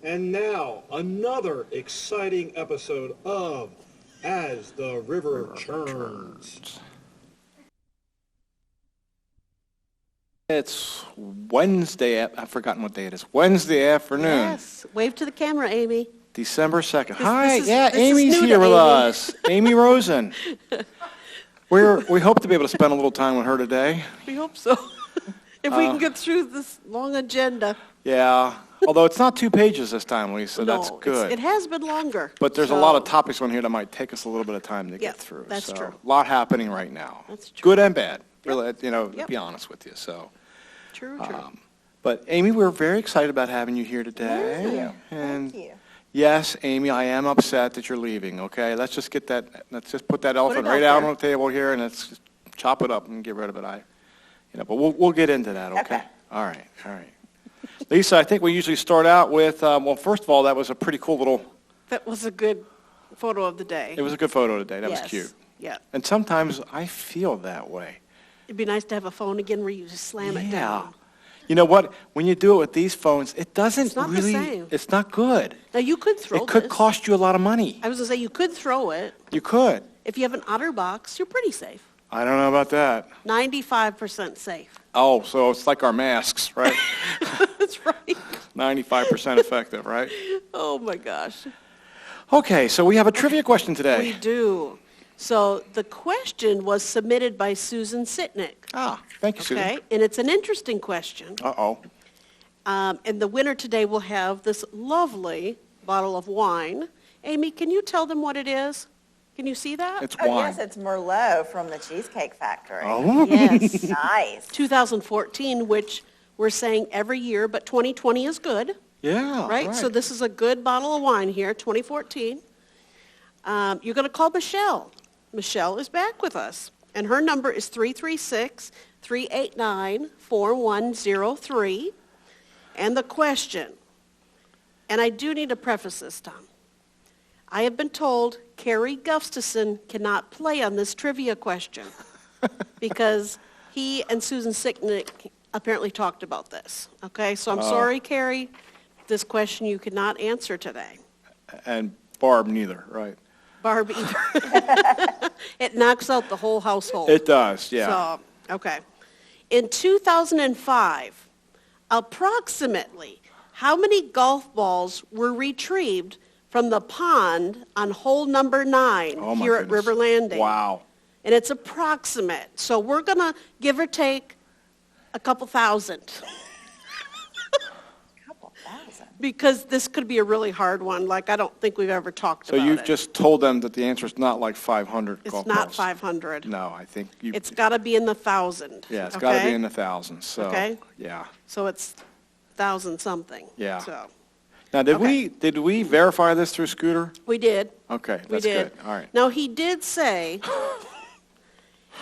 And now, another exciting episode of As the River Churns. It's Wednesday, I've forgotten what day it is. Wednesday afternoon. Yes. Wave to the camera, Amy. December 2nd. This Hi, is Amy's new here to with Amy. us. Amy Rosen. We hope to be able to spend a little time with her today. We hope so. If we can get through this long agenda. Yeah, although it's not 2 pages this time, Lisa. No, That's good. it has been longer. But there's a lot of topics on here that might take us a little bit of time to Yeah, get through. that's so, true. A lot happening right now. That's true. Good and bad. Really, Yep. to be honest with you. So, True. but Amy, we're very excited about having you here today. Thank you. And Thank you. yes, Amy, I am upset that you're leaving. Okay, let's just put that elephant it right out out there. on the table here, and let's just chop it up and get rid of it. But we'll get into that. Okay. Okay. All right. Lisa, I think we usually start out with well, first of all, that was a pretty cool little. That was a good photo of the day. It was a good photo today. That was Yes. cute. Yeah. And sometimes I feel that way. It'd be nice to have a phone again where you just slam it Yeah. down. You know what? When you do it with these phones, it doesn't It's not the really. same. It's not good. Now, you could throw It could this. cost you a lot of money. I was going to say, you could throw it. You could. If you have an OtterBox, you're pretty safe. I don't know about that. 95% safe. Oh, so it's like our masks, right? That's right. 95% effective, right? Oh, my gosh. Okay, so we have a trivia question We today. do. So the question was submitted by Susan Sitnick. Thank you, Susan. Okay, and it's an interesting question. Uh-oh. And the winner today will have this lovely bottle of wine. Amy, can you tell them what it is? Can you see that? It's Oh, wine. yes, it's Merlot from the Cheesecake Factory. Oh. Yes. Nice. 2014, which we're saying every year, but 2020 is good, Yeah, right? So this is a good bottle of wine here, 2014. You're going to call Michelle. Michelle is back with us, and her number is 336-389-4103. And the question, and I do need to preface this, Tom. I have been told Kerry Gustafson cannot play on this trivia question because he and Susan Sicknick apparently talked about this. Okay, so I'm sorry, Kerry. This question you could not answer today. And Barb neither, right? Barb either. It knocks out the whole household. It does, yeah. So, okay. In 2005, approximately how many golf balls were retrieved from the pond on hole number 9 Oh, my here at goodness. River Landing? Wow. And it's approximate. So we're going to give or take a couple thousand Couple thousand. because this could be a really hard one. Like, I don't think we've ever talked So about you've it. just told them that the answer is not like 500 It's golf not balls. 500. No, I think you. It's got to be in the thousand. Yeah, it's got to okay? be in the thousands. So, Okay. yeah. So it's 1,000 something. Yeah. So Now, did Okay. we verify this through Scooter? we did. Okay, We that's did. good. All right. Now, he did say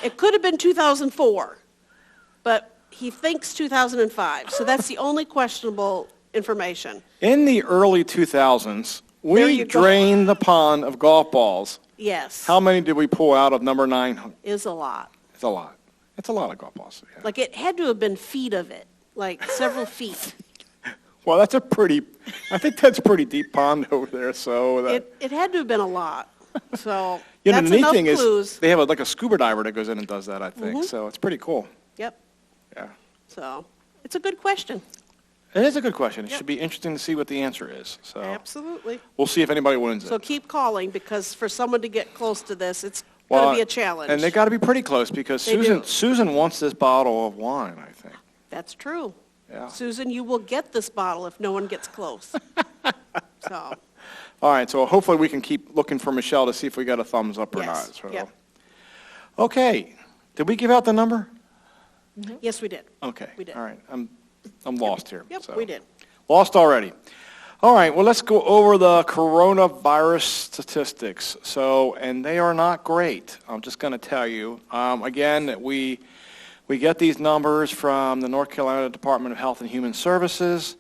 it could have been 2004, but he thinks 2005. So that's the only questionable information. In the early 2000s, There we you go. drained the pond of golf balls. Yes. How many did we pull out of number 9? Is a lot. It's a lot. It's a lot of golf balls. Yeah. Like, it had to have been feet of it, like several feet. Well, I think that's a pretty deep pond over there. So that, It had to have been a lot. So the that's neat enough thing clues. is they have like a scuba diver that goes in and does that, I think. So it's pretty cool. Yep. Yeah. So it's a good question. It is a good question. It Yep. should be interesting to see what the answer is. So Absolutely. we'll see if anybody wins So it. keep calling, because for someone to get close to this, it's going to be a challenge. And they got to be pretty close because They do. Susan wants this bottle of wine, I think. That's true. Yeah. Susan, you will get this bottle if no one gets close. So, All right, so hopefully we can keep looking for Michelle to see if we got a thumbs up or Yes, not. So. yep. Okay. Did we give out the number? yes, we did. Okay. We did. All right. I'm lost here. Yep, so. we did. Lost already. All right, well, let's go over the coronavirus statistics. So, and they are not great. I'm just going to tell you. Again, we get these numbers from the North Carolina Department of Health and Human Services.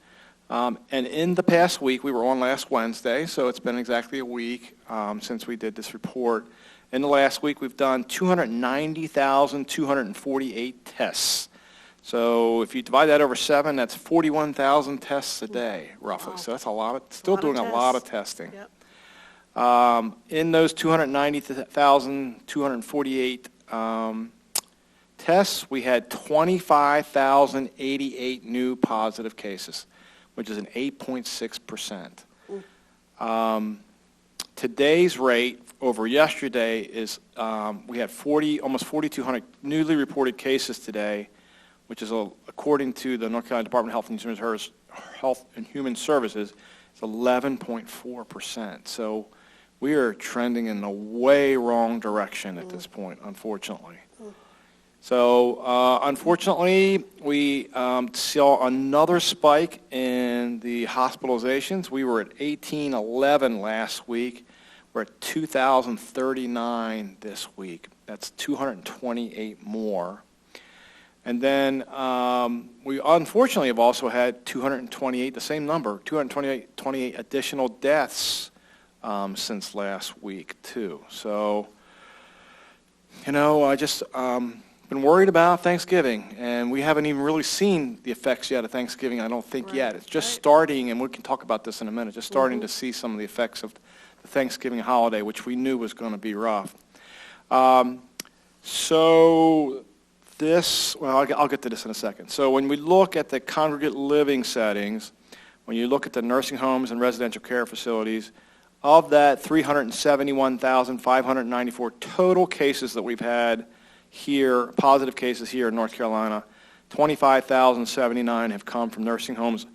And in the past week, we were on last Wednesday, so it's been exactly a week since we did this report. In the last week, we've done 290,248 tests. So if you divide that over 7, that's 41,000 tests a day, roughly. Wow. So that's a lot of, still doing a lot of testing. Yep. In those 290,248 tests, we had 25,088 new positive cases, which is an 8.6%. Today's rate over yesterday is we had almost 4,200 newly reported cases today, which is, according to the North Carolina Department of Health and Human Services, it's 11.4%. So we are trending in the way wrong direction at this point, unfortunately. So unfortunately, we saw another spike in the hospitalizations. We were at 1,811 last week. We're at 2,039 this week. That's 228 more. And then we unfortunately have also had 228, the same number, 228 additional deaths since last week, too. So, I just been worried about Thanksgiving, and we haven't even really seen the effects yet of Thanksgiving, I don't think yet. It's just starting, and we can talk about this in a minute, just starting to see some of the effects of the Thanksgiving holiday, which we knew was going to be rough. So this, well, I'll get to this in a second. So when we look at the congregate living settings, when you look at the nursing homes and residential care facilities, of that 371,594 total cases that we've had here, positive cases here in North Carolina, 25,079 have come from nursing homes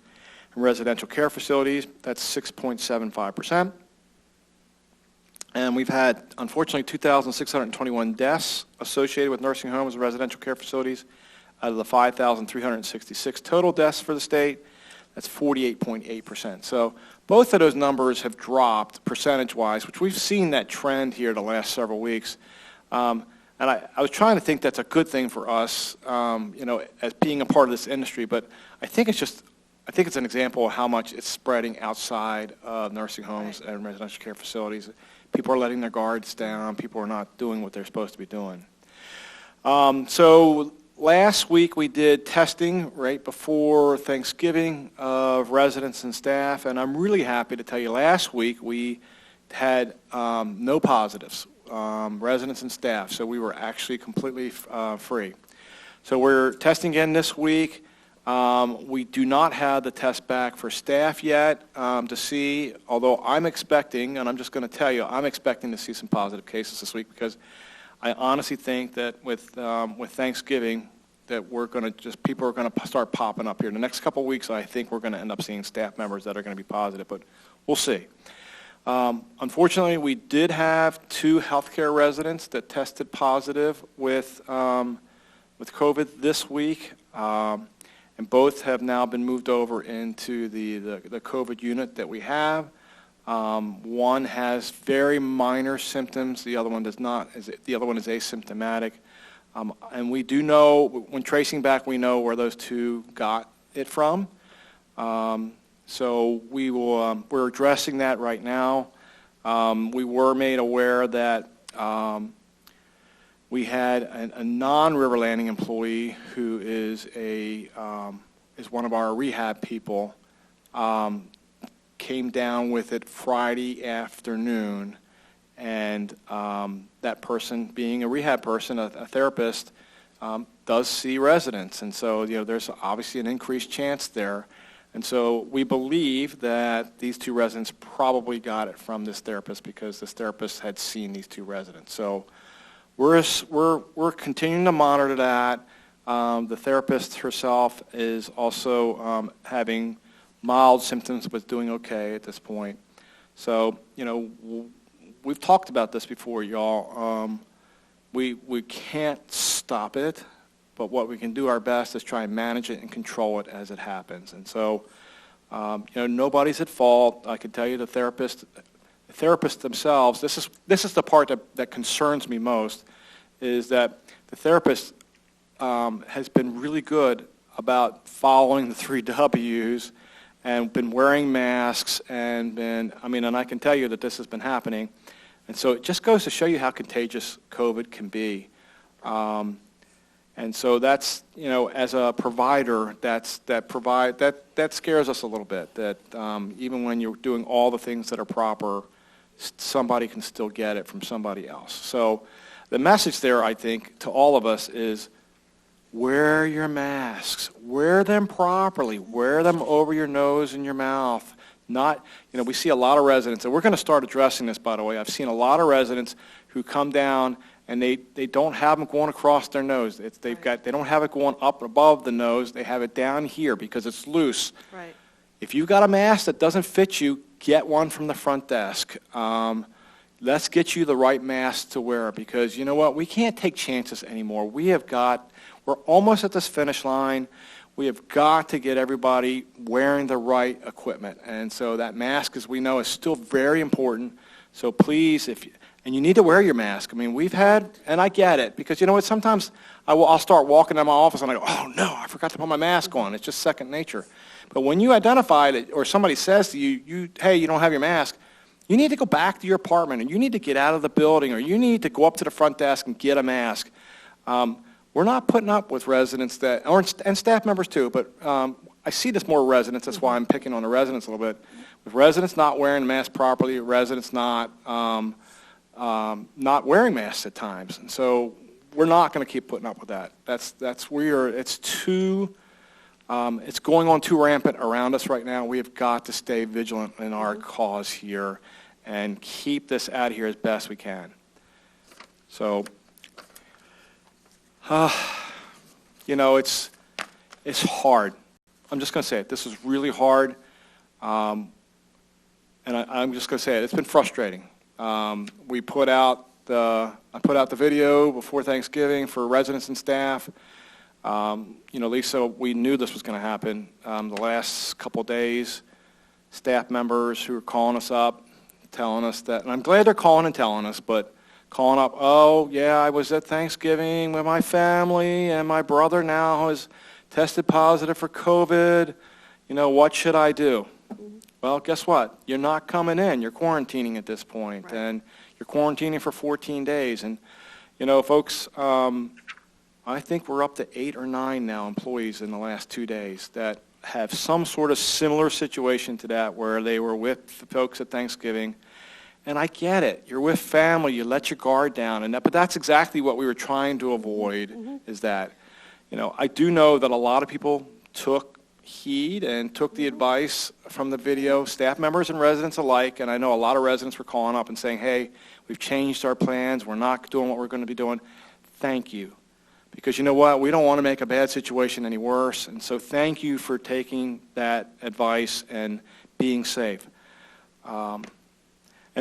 and residential care facilities. That's 6.75%. And we've had, unfortunately, 2,621 deaths associated with nursing homes and residential care facilities out of the 5,366 total deaths for the state. That's 48.8%. So both of those numbers have dropped percentage-wise, which we've seen that trend here the last several weeks. And I was trying to think that's a good thing for us, as being a part of this industry. But I think it's an example of how much it's spreading outside of nursing homes and residential care facilities. People are letting their guards down. People are not doing what they're supposed to be doing. So last week we did testing right before Thanksgiving of residents and staff, and I'm really happy to tell you last week we had no positives, residents and staff, so we were actually completely free. So we're testing again this week. We do not have the test back for staff yet to see, although I'm expecting, and I'm just going to tell you, I'm expecting to see some positive cases this week because I honestly think that with Thanksgiving that people are going to start popping up here. In the next couple of weeks, I think we're going to end up seeing staff members that are going to be positive, but we'll see. Unfortunately, we did have 2 healthcare residents that tested positive with COVID this week. And both have now been moved over into the COVID unit that we have. One has very minor symptoms. The other one does not. The other one is asymptomatic. And we do know, when tracing back, we know where those 2 got it from. So we're addressing that right now. We were made aware that we had a non-River Landing employee who is one of our rehab people, came down with it Friday afternoon, and that person, being a rehab person, a therapist, does see residents, and so there's obviously an increased chance there. And so we believe that these 2 residents probably got it from this therapist because this therapist had seen these 2 residents. So we're continuing to monitor that. The therapist herself is also having mild symptoms but doing okay at this point. So, we've talked about this before, y'all. We can't stop it, but what we can do our best is try and manage it and control it as it happens. And so, nobody's at fault. I can tell you the therapists themselves, this is the part that concerns me most, is that the therapist has been really good about following the 3 W's and been wearing masks and I can tell you that this has been happening. And so it just goes to show you how contagious COVID can be. And so that's, as a provider, that scares us a little bit, that even when you're doing all the things that are proper, somebody can still get it from somebody else. So the message there, I think, to all of us is wear your masks. Wear them properly. Wear them over your nose and your mouth. Not, we see a lot of residents, and we're going to start addressing this, by the way. I've seen a lot of residents who come down and they don't have them going across their nose. They don't have it going up above the nose. They have it down here because it's loose. Right. If you've got a mask that doesn't fit you, get one from the front desk. Let's get you the right mask to wear, because you know what? We can't take chances anymore. We're almost at this finish line. We have got to get everybody wearing the right equipment. And so that mask, as we know, is still very important. So please, and you need to wear your mask. I mean, and I get it, because you know what? Sometimes I'll start walking in my office and I go, oh no, I forgot to put my mask on. It's just second nature. But when you identify it, or somebody says to you, hey, you don't have your mask, you need to go back to your apartment, and you need to get out of the building, or you need to go up to the front desk and get a mask. We're not putting up with residents and staff members too, but I see this more with residents. That's why I'm picking on the residents a little bit. With residents not wearing the mask properly, residents not wearing masks at times. And so we're not going to keep putting up with that. It's going on too rampant around us right now. We have got to stay vigilant in our cause here and keep this out of here as best we can. So, it's hard. I'm just going to say it. This is really hard. And I'm just going to say it. It's been frustrating. I put out the video before Thanksgiving for residents and staff. Lisa, we knew this was going to happen. The last couple of days, staff members who were calling us up, telling us that, and I'm glad they're calling and telling us, but calling up, oh, yeah, I was at Thanksgiving with my family, and my brother now has tested positive for COVID. What should I do? Well, guess what? You're not coming in. You're quarantining at this point, Right. and you're quarantining for 14 days. And, folks, I think we're up to 8 or 9 now employees in the last 2 days that have some sort of similar situation to that, where they were with folks at Thanksgiving. And I get it. You're with family. You let your guard down. But that's exactly what we were trying to avoid, is that, I do know that a lot of people took heed and took the advice from the video, staff members and residents alike. And I know a lot of residents were calling up and saying, hey, we've changed our plans. We're not doing what we're going to be doing. Thank you. Because you know what? We don't want to make a bad situation any worse. And so thank you for taking that advice and being safe. And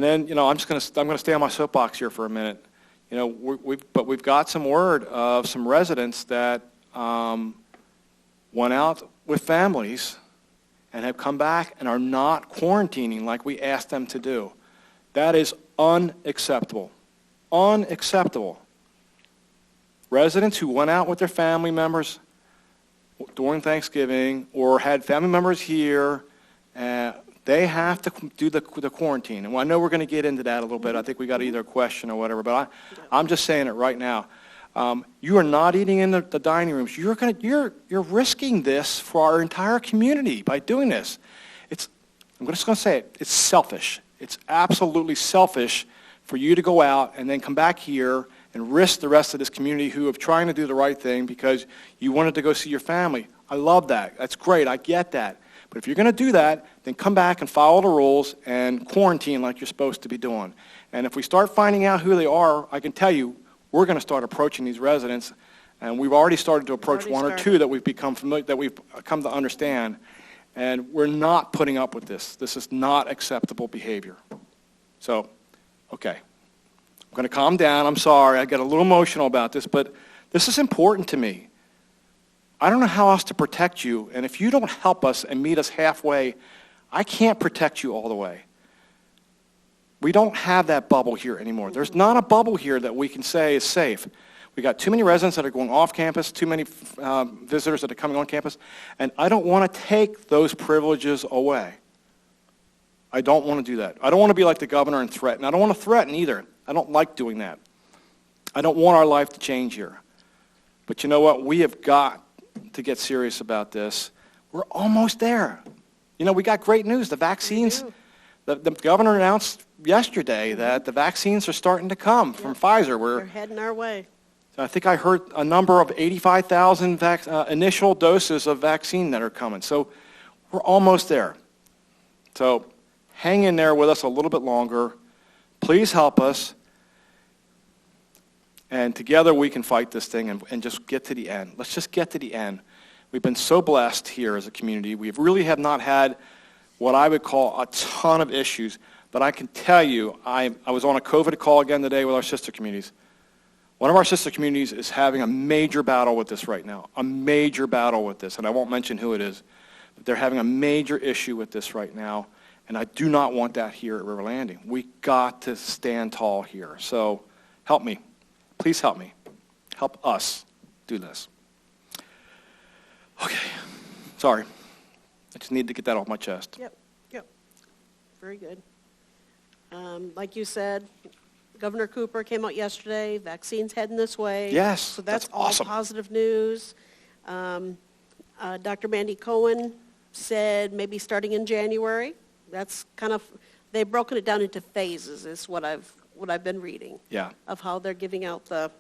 then, I'm going to stay on my soapbox here for a minute. We've got some word of some residents that went out with families and have come back and are not quarantining like we asked them to do. That is unacceptable. Unacceptable. Residents who went out with their family members during Thanksgiving or had family members here, they have to do the quarantine. And I know we're going to get into that a little bit. I think we got either a question or whatever, but I'm just saying it right now. You are not eating in the dining rooms. You're risking this for our entire community by doing this. I'm just going to say it. It's selfish. It's absolutely selfish for you to go out and then come back here and risk the rest of this community who are trying to do the right thing because you wanted to go see your family. I love that. That's great. I get that. But if you're going to do that, then come back and follow the rules and quarantine like you're supposed to be doing. And if we start finding out who they are, I can tell you, we're going to start approaching these residents, and we've already started to approach one or two that we've become familiar, that we've come to understand, and we're not putting up with this. This is not acceptable behavior. So, okay. I'm going to calm down. I'm sorry. I get a little emotional about this, but this is important to me. I don't know how else to protect you, and if you don't help us and meet us halfway, I can't protect you all the way. We don't have that bubble here anymore. There's not a bubble here that we can say is safe. We got too many residents that are going off campus, too many visitors that are coming on campus, and I don't want to take those privileges away. I don't want to do that. I don't want to be like the governor and threaten. I don't want to threaten either. I don't like doing that. I don't want our life to change here. But you know what? We have got to get serious about this. We're almost there. You know, we got great news. The vaccines, the governor announced yesterday that the vaccines are starting to come from Pfizer. They're heading our way. I think I heard a number of 85,000 initial doses of vaccine that are coming. So we're almost there. So hang in there with us a little bit longer. Please help us. And together we can fight this thing and just get to the end. Let's just get to the end. We've been so blessed here as a community. We really have not had what I would call a ton of issues. But I can tell you, I was on a COVID call again today with our sister communities. One of our sister communities is having a major battle with this right now, a major battle with this. And I won't mention who it is, but they're having a major issue with this right now. And I do not want that here at River Landing. We got to stand tall here. So help me. Please help me. Help us do this. Okay. Sorry. I just need to get that off my chest. Yep. Very good. Like you said, Governor Cooper came out yesterday, vaccines heading this way. Yes, so that's all awesome. Positive news. Dr. Mandy Cohen said maybe starting in January. That's kind of, they've broken it down into phases is what I've been reading. Yeah. Of how they're giving out the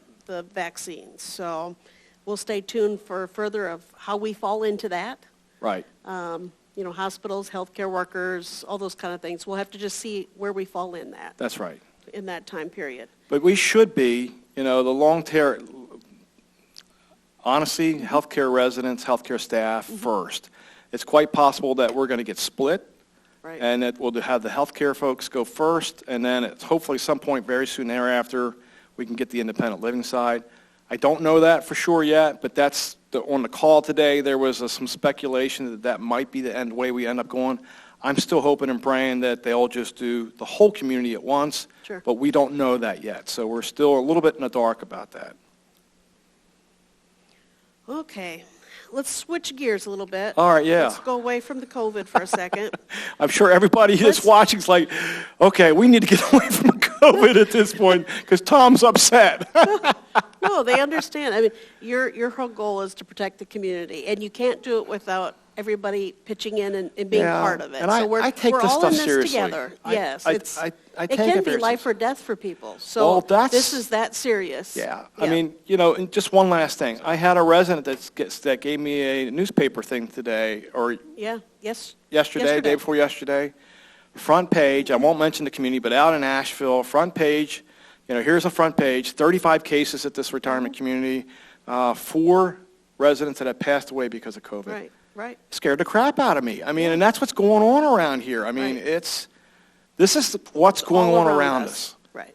vaccines. So we'll stay tuned for further of how we fall into that. Right. Hospitals, healthcare workers, all those kind of things. We'll have to just see where we fall in that. That's right. In that time period. But we should be, the long term, honestly, healthcare residents, healthcare staff first. It's quite possible that we're going to get split. Right. And that we'll have the healthcare folks go first, and then it's hopefully some point very soon thereafter, we can get the independent living side. I don't know that for sure yet, but that's on the call today. There was some speculation that might be the way we end up going. I'm still hoping and praying that they'll just do the whole community at once, Sure. But we don't know that yet. So we're still a little bit in the dark about that. Okay. Let's switch gears a little bit. All right, yeah. Let's go away from the COVID for a second. I'm sure everybody who's watching is like, okay, we need to get away from COVID at this point because Tom's upset. No, they understand. I mean, your whole goal is to protect the community, and you can't do it without everybody pitching in and being part of it. And so I take we're this all stuff in this seriously. together. Yes, I it take can it be very life seriously. or death for people. So Well, this is that serious. Yeah. I mean, and just one last thing. I had a resident that gave me a newspaper thing today, or yesterday, day before yesterday. Front page, I won't mention the community, but out in Asheville, front page, here's a front page, 35 cases at this retirement community, 4 residents that have passed away because of COVID. Right. Scared the crap out of me. I mean, and that's what's going on around here. I mean, this is what's going on around us. Right.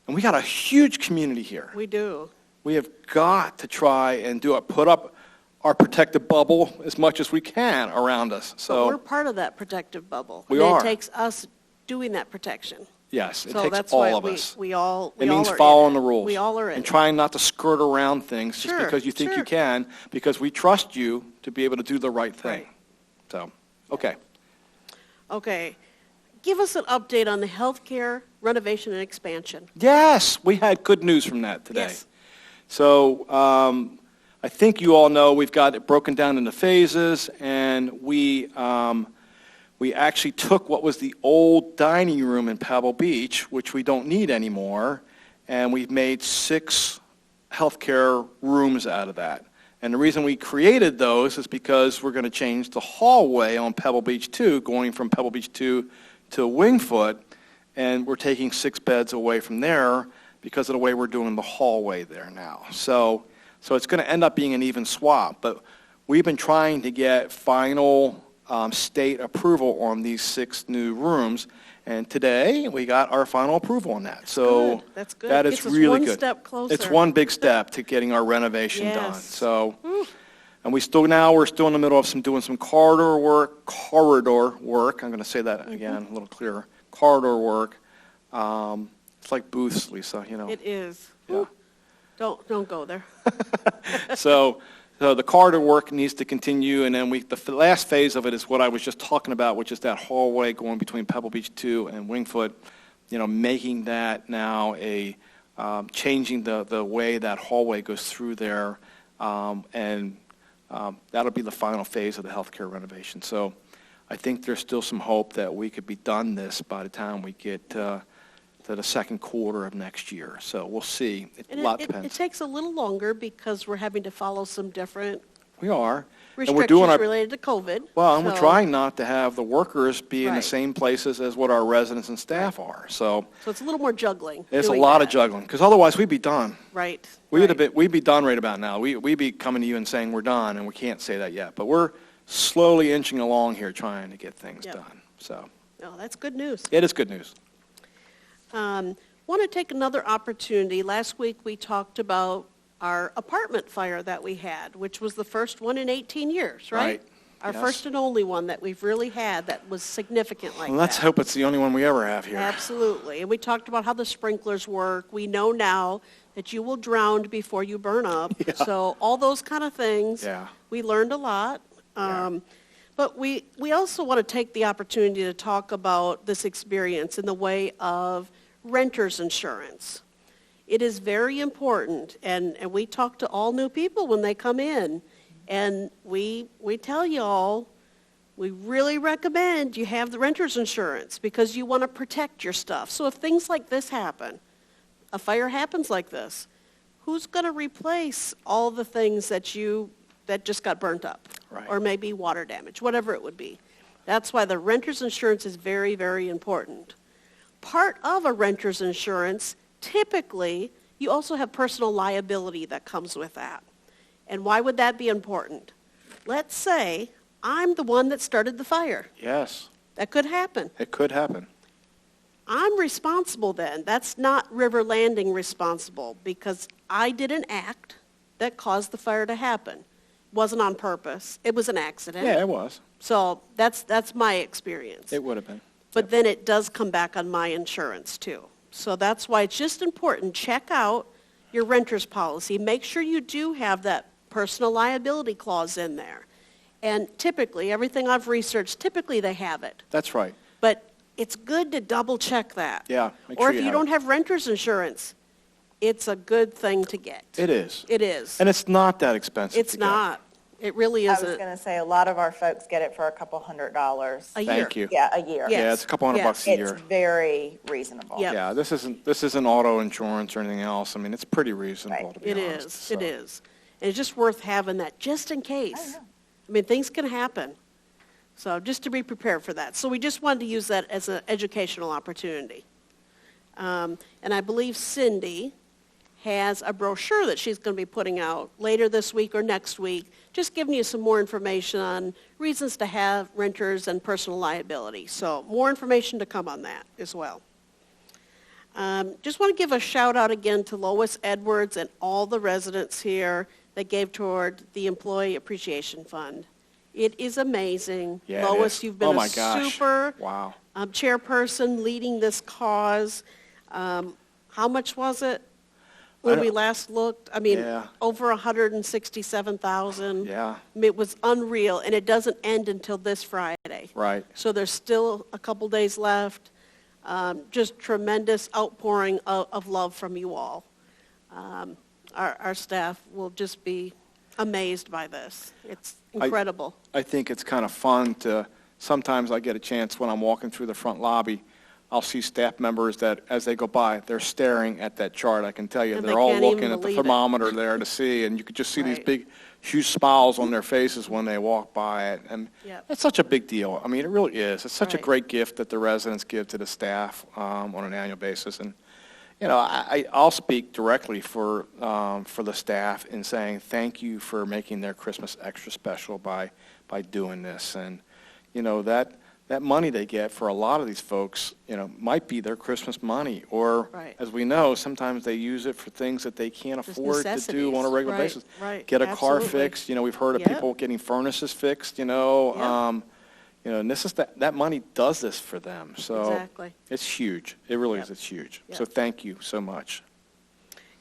And we got a huge community here. We do. We have got to try and put up our protective bubble as much as we can around us. So But we're part of that protective bubble. We and are. It takes us doing that protection. yes, it So takes that's all why of us. we all It all means are in following it. the rules. We all are in and it. trying not to skirt around things just Sure, because you think sure. you can, because we trust you to be able to do the right thing. Right. So, okay. Okay. Give us an update on the healthcare renovation and expansion. Yes, we had good news from that today. Yes. So I think you all know we've got it broken down into phases, and we actually took what was the old dining room in Pebble Beach, which we don't need anymore, and we've made 6 healthcare rooms out of that. And the reason we created those is because we're going to change the hallway on Pebble Beach 2, going from Pebble Beach 2 to Wingfoot, and we're taking 6 beds away from there because of the way we're doing the hallway there now. So it's going to end up being an even swap, but we've been trying to get final state approval on these 6 new rooms, and today we got our final approval on that. So That's good. that is Gets us really one good. step closer. It's one big step to getting our renovation done. Yes. So, and we're still in the middle of doing some corridor work. I'm going to say that again a little clearer. Corridor work. It's like booths, Lisa. It is. Yeah. Ooh. Don't go there. So the corridor work needs to continue, and then the last phase of it is what I was just talking about, which is that hallway going between Pebble Beach 2 and Wingfoot, making that now changing the way that hallway goes through there and that'll be the final phase of the healthcare renovation. So I think there's still some hope that we could be done this by the time we get to the second quarter of next year. So we'll see. A lot It depends. takes a little longer because we're having to follow some different We are. And we're restrictions doing our, related to COVID. well, and we're So- trying not to have the workers be in the Right. same places as what our residents and staff are. So So it's a little more juggling. it's a doing lot of that. juggling, because otherwise we'd be done. Right. We'd be done right about now. We'd be coming to you and saying we're done, and we can't say that yet. But we're slowly inching along here trying to get things Yep. done. So No, that's good news. it is good news. Want to take another opportunity. Last week, we talked about our apartment fire that we had, which was the first one in 18 years, right? Right. Our Yes. first and only one that we've really had that was significant like Well, let's that. hope it's the only one we ever have here. Absolutely. And we talked about how the sprinklers work. We know now that you will drown before you burn up. Yeah. So all those kind of things. Yeah. We learned a lot. But we also want to take the opportunity to talk about this experience in the way of renter's insurance. It is very important, and we talk to all new people when they come in, and we tell you all, we really recommend you have the renter's insurance because you want to protect your stuff. So if things like this happen, a fire happens like this, who's going to replace all the things that just got burnt up? Right. Or maybe water damage, whatever it would be. That's why the renter's insurance is very, very important. Part of a renter's insurance, typically, you also have personal liability that comes with that. And why would that be important? Let's say I'm the one that started the fire. Yes, That could happen. it could happen. I'm responsible then. That's not River Landing responsible because I did an act that caused the fire to happen. Wasn't on purpose. It was an accident. Yeah, it was. So that's my experience. It would have been. But then it does come back on my insurance too. So that's why it's just important, check out your renter's policy. Make sure you do have that personal liability clause in there. And typically, everything I've researched, typically they have it. That's right. But it's good to double check that. Yeah, make Or sure if you you have don't it. have renter's insurance, it's a good thing to get. It is. It is. And it's not that expensive It's to get. not. It really I was isn't. going to say, a lot of our folks get it for a couple $100s. A year. Thank you. Yeah, a year. Yeah. Yeah, it's a couple $100 Yes. a It's year. very reasonable. Yeah. Yeah, this isn't auto insurance or anything else. I mean, it's pretty reasonable, Right. to be It honest. is. So, It is. And it's just worth having that just in case. I mean, things can happen. So just to be prepared for that. So we just wanted to use that as an educational opportunity. And I believe Cindy has a brochure that she's going to be putting out later this week or next week, just giving you some more information on reasons to have renters and personal liability. So more information to come on that as well. Just want to give a shout out again to Lois Edwards and all the residents here that gave toward the Employee Appreciation Fund. It is amazing. Yeah, it Lois, is. you've been Oh, my a gosh. super Wow. chairperson leading this cause. How much was it when we last looked? I mean, Yeah. over 167,000. Yeah. I mean, it was unreal, and it doesn't end until this Friday. Right. So there's still a couple days left. Just tremendous outpouring of love from you all. Our staff will just be amazed by this. It's incredible. I think it's kind of fun to, sometimes I get a chance when I'm walking through the front lobby, I'll see staff members that, as they go by, they're staring at that chart. I can tell you, And they're they all can't even looking at the believe it. thermometer there to see, and you could just see these Right. big, huge smiles on their faces when they walk by it. And Yep. it's such a big deal. I mean, it really is. It's such a Right. great gift that the residents give to the staff on an annual basis. And, you know, I'll speak directly for the staff in saying thank you for making their Christmas extra special by doing this. And, you know, that money they get for a lot of these folks, you know, might be their Christmas money. Or, Right. as we know, sometimes they use it for things that they can't Just afford to do on a necessities. regular Right, basis. right. Get a car Absolutely. fixed. You know, we've heard of Yep. people getting furnaces fixed, you know. Yep. You know, and this is that money does this for them. So Exactly. it's huge. It really Yep. is. It's huge. Yep. So thank you so much.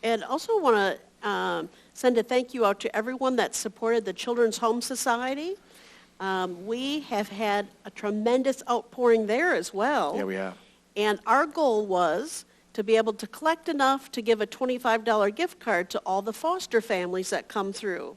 And also want to send a thank you out to everyone that supported the Children's Home Society. We have had a tremendous outpouring there as well. Yeah, we have. And our goal was to be able to collect enough to give a $25 gift card to all the foster families that come through.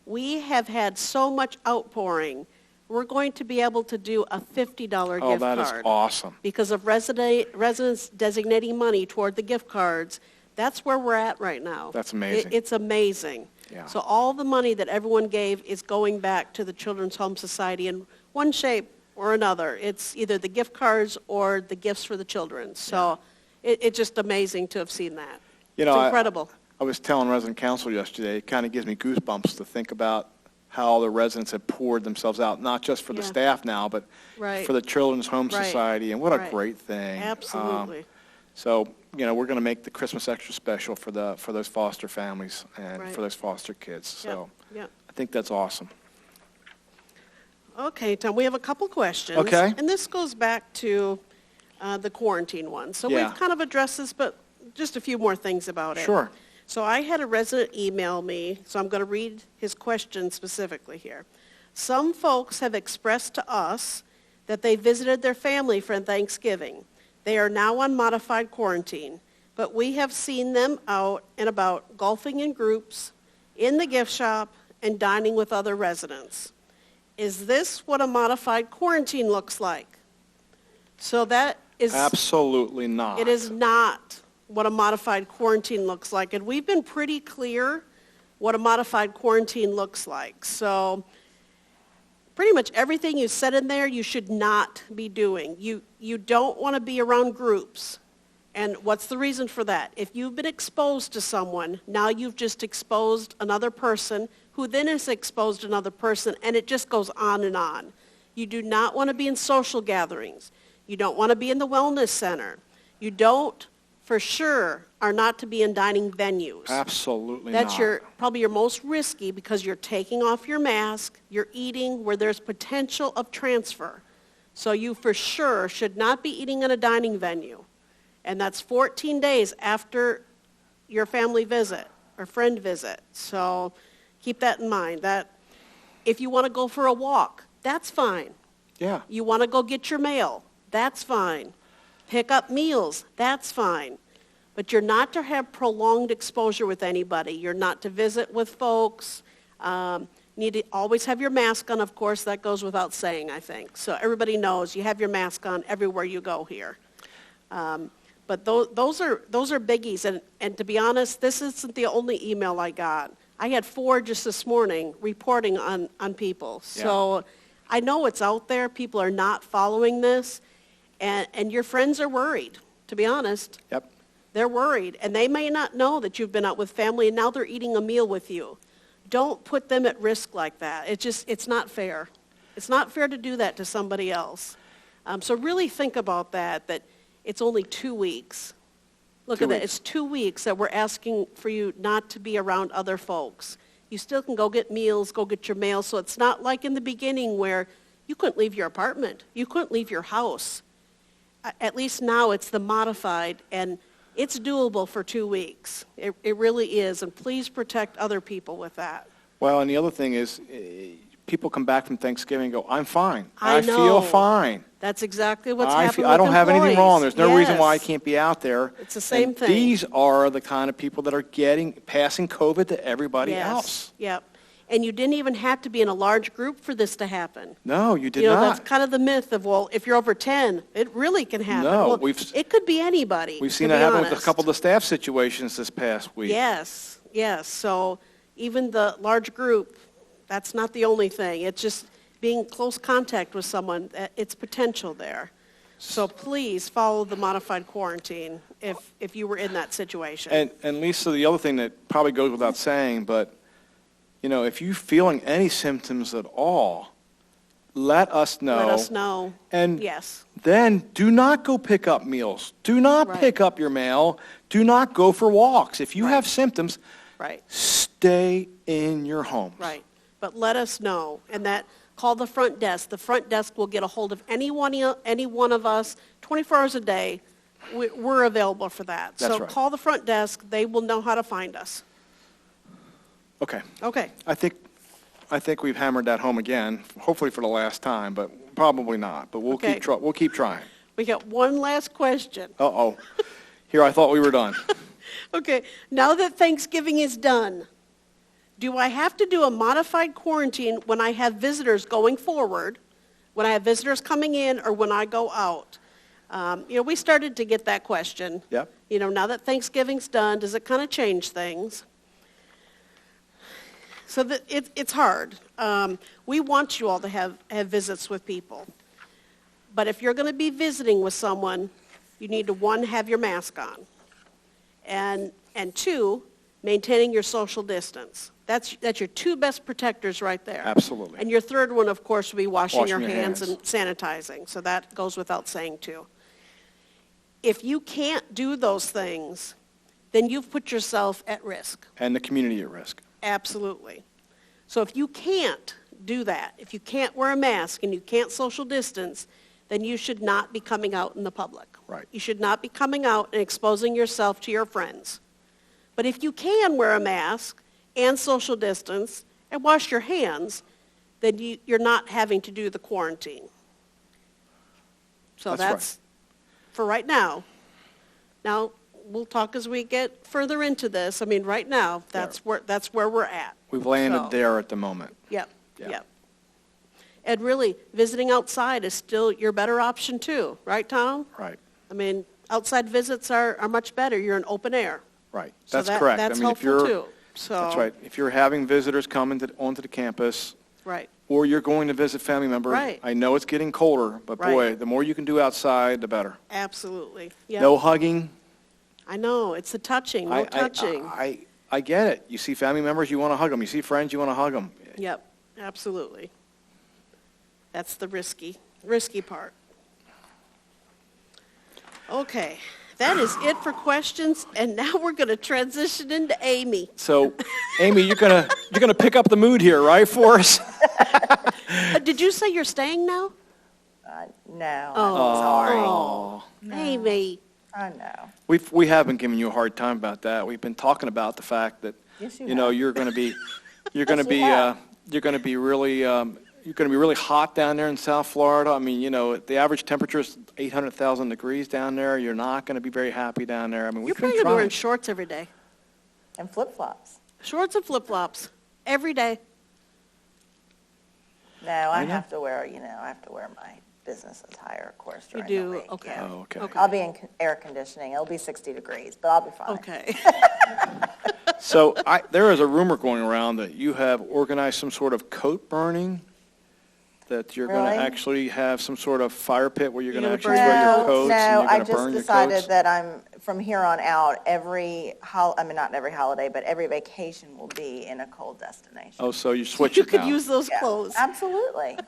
We have had so much outpouring. We're going to be able to do a $50 gift card. Oh, that is awesome. Because of residents designating money toward the gift cards. That's where we're at right now. That's amazing. It's amazing. Yeah. So all the money that everyone gave is going back to the Children's Home Society in one shape or another. It's either the gift cards or the gifts for the children. So it's just amazing to have seen that. You know, it's incredible. I was telling resident council yesterday, it kind of gives me goosebumps to think about how the residents have poured themselves out, not just for the Yeah. staff now, but Right. for the Children's Home Right. Society, and what a Right. great thing. Absolutely. So, you know, we're going to make the Christmas extra special for those foster families and Right. for those foster kids. So Yep. I think that's awesome. Okay, Tom, we have a couple questions. Okay. And this goes back to the quarantine one. So Yeah. we've kind of addressed this, but just a few more things about it. Sure. So I had a resident email me, so I'm going to read his question specifically here. Some folks have expressed to us that they visited their family for Thanksgiving. They are now on modified quarantine, but we have seen them out and about golfing in groups, in the gift shop, and dining with other residents. Is this what a modified quarantine looks like? So that is... Absolutely not. It is not what a modified quarantine looks like. And we've been pretty clear what a modified quarantine looks like. So pretty much everything you said in there, you should not be doing. You don't want to be around groups. And what's the reason for that? If you've been exposed to someone, now you've just exposed another person who then has exposed another person, and it just goes on and on. You do not want to be in social gatherings. You don't want to be in the wellness center. You don't, for sure, are not to be in dining venues. Absolutely That's not. probably your most risky because you're taking off your mask, you're eating where there's potential of transfer. So you for sure should not be eating in a dining venue. And that's 14 days after your family visit or friend visit. So keep that in mind. That if you want to go for a walk, that's fine. Yeah. You want to go get your mail, that's fine. Pick up meals, that's fine. But you're not to have prolonged exposure with anybody. You're not to visit with folks. Need to always have your mask on, of course. That goes without saying, I think. So everybody knows you have your mask on everywhere you go here. But those are biggies. And to be honest, this isn't the only email I got. I had 4 just this morning reporting on people. So I know it's out there. People are not following this. And your friends are worried, to be honest. Yep. They're worried. And they may not know that you've been out with family and now they're eating a meal with you. Don't put them at risk like that. It's not fair. It's not fair to do that to somebody else. So really think about that it's only 2 weeks. Look at that. It's 2 weeks that we're asking for you not to be around other folks. You still can go get meals, go get your mail. So it's not like in the beginning where you couldn't leave your apartment. You couldn't leave your house. At least now it's the modified, and it's doable for 2 weeks. It really is. And please protect other people with that. Well, and the other thing is, people come back from Thanksgiving and go, I'm fine. I feel know. fine. That's exactly what's happening I with don't have anything employees. wrong. There's no reason why I Yes. can't be out there. It's the same And thing. These are the kind of people that are passing COVID to everybody Yes. else. Yep. And you didn't even have to be in a large group for this to happen. No, you did You know, not. that's kind of the myth of, well, if you're over 10, it really can happen. No, Well, it could be anybody. We've seen to that be happen with a honest. couple of the staff situations this past week. Yes. So even the large group, that's not the only thing. It's just being in close contact with someone, it's potential there. So please follow the modified quarantine if you were in that situation. And Lisa, the other thing that probably goes without saying, but, you know, if you're feeling any symptoms at all, let us know. Let us know. And yes. then do not go pick up meals. Do not Right. pick up your mail. Do not go for walks. If you Right. have symptoms, Right. stay in your homes. Right. But let us know. And that, call the front desk. The front desk will get a hold of any one of us 24 hours a day. We're available for that. That's So right. call the front desk. They will know how to find us. Okay. Okay. I think we've hammered that home again, hopefully for the last time, but probably not. But we'll Okay. keep trying. We got one last question. Uh-oh. Here, I thought we were done. Okay, now that Thanksgiving is done, do I have to do a modified quarantine when I have visitors going forward, when I have visitors coming in, or when I go out? We started to get that question. Yep. Now that Thanksgiving's done, does it kind of change things? So it's hard. We want you all to have visits with people. But if you're going to be visiting with someone, you need to, one, have your mask on. And two, maintaining your social distance. That's your two best protectors right there. Absolutely. And your third one, of course, would be washing your Washing your hands hands. and sanitizing. So that goes without saying, too. If you can't do those things, then you've put yourself at risk. And the community at risk. Absolutely. So if you can't do that, if you can't wear a mask and you can't social distance, then you should not be coming out in the public. Right. You should not be coming out and exposing yourself to your friends. But if you can wear a mask and social distance and wash your hands, then you're not having to do the quarantine. So That's for right now. Now, we'll talk as we get further into this. I mean, right now, that's where we're at. We've landed So, there at the moment. Yep, Yeah. yep. And really, visiting outside is still your better option too, right, Tom? Right, I mean, outside visits are much better. You're in open air. right. So That's correct. That's I mean, if helpful you're, too. So, that's right. If you're having visitors come onto the campus, right, or you're going to visit family members, Right. I know it's getting colder, but Right. boy, the more you can do outside, the better. absolutely. Yep. No hugging. I know, it's the touching, no touching. I get it. You see family members, you want to hug them. You see friends, you want to hug them. Yep, absolutely. That's the risky part. Okay, that is it for questions, and now we're going to transition into Amy. So, Amy, you're gonna pick up the mood here, right, for us? Did you say you're staying now? No, Oh. I'm sorry. Oh, Amy. I know. We have been giving you a hard time about that. We've been talking about the fact that Yes, you you know have. you're going to be really hot down there in South Florida. I mean, the average temperature is 800,000 degrees down there. You're not going to be very happy down there. I mean, You're we've been probably wearing trying. shorts every day. And flip-flops. Shorts and flip-flops every day. No, I know. have to wear my business attire, of course, You during do? the week. Okay. yeah. Oh, okay. Okay. I'll be in air conditioning. It'll be 60 degrees, but I'll be fine. Okay. So there is a rumor going around that you have organized some sort of coat burning, that you're going Really? to actually have some sort of fire pit where you're going to You're actually gonna wear your burn coats No, and you're I going to burn just your coats. decided that from here on out, not every holiday, but every vacation will be in a cold destination. Oh, so you switch You it could now. use those Yeah, clothes. Absolutely.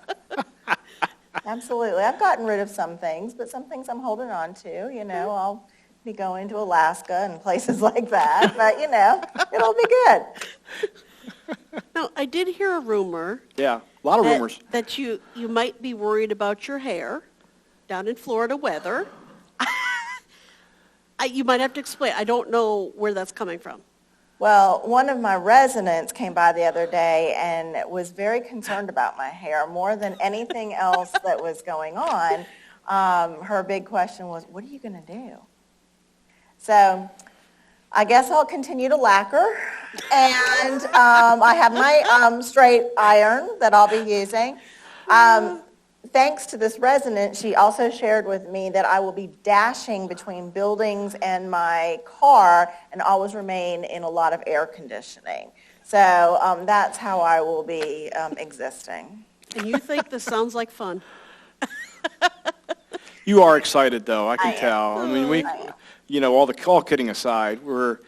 Absolutely. I've gotten rid of some things, but some things I'm holding on to. I'll be going to Alaska and places like that, but, it'll be good. Now, I did hear a rumor Yeah, a lot of that, rumors. that you might be worried about your hair down in Florida weather. You might have to explain. I don't know where that's coming from. Well, one of my residents came by the other day and was very concerned about my hair more than anything else that was going on. Her big question was, what are you going to do? So I guess I'll continue to lacquer, and I have my straight iron that I'll be using. Thanks to this resident, she also shared with me that I will be dashing between buildings and my car and always remain in a lot of air conditioning. So that's how I will be existing. And you think this sounds like fun. You are excited, though. I can I am. tell. I mean, I am. all kidding aside, we're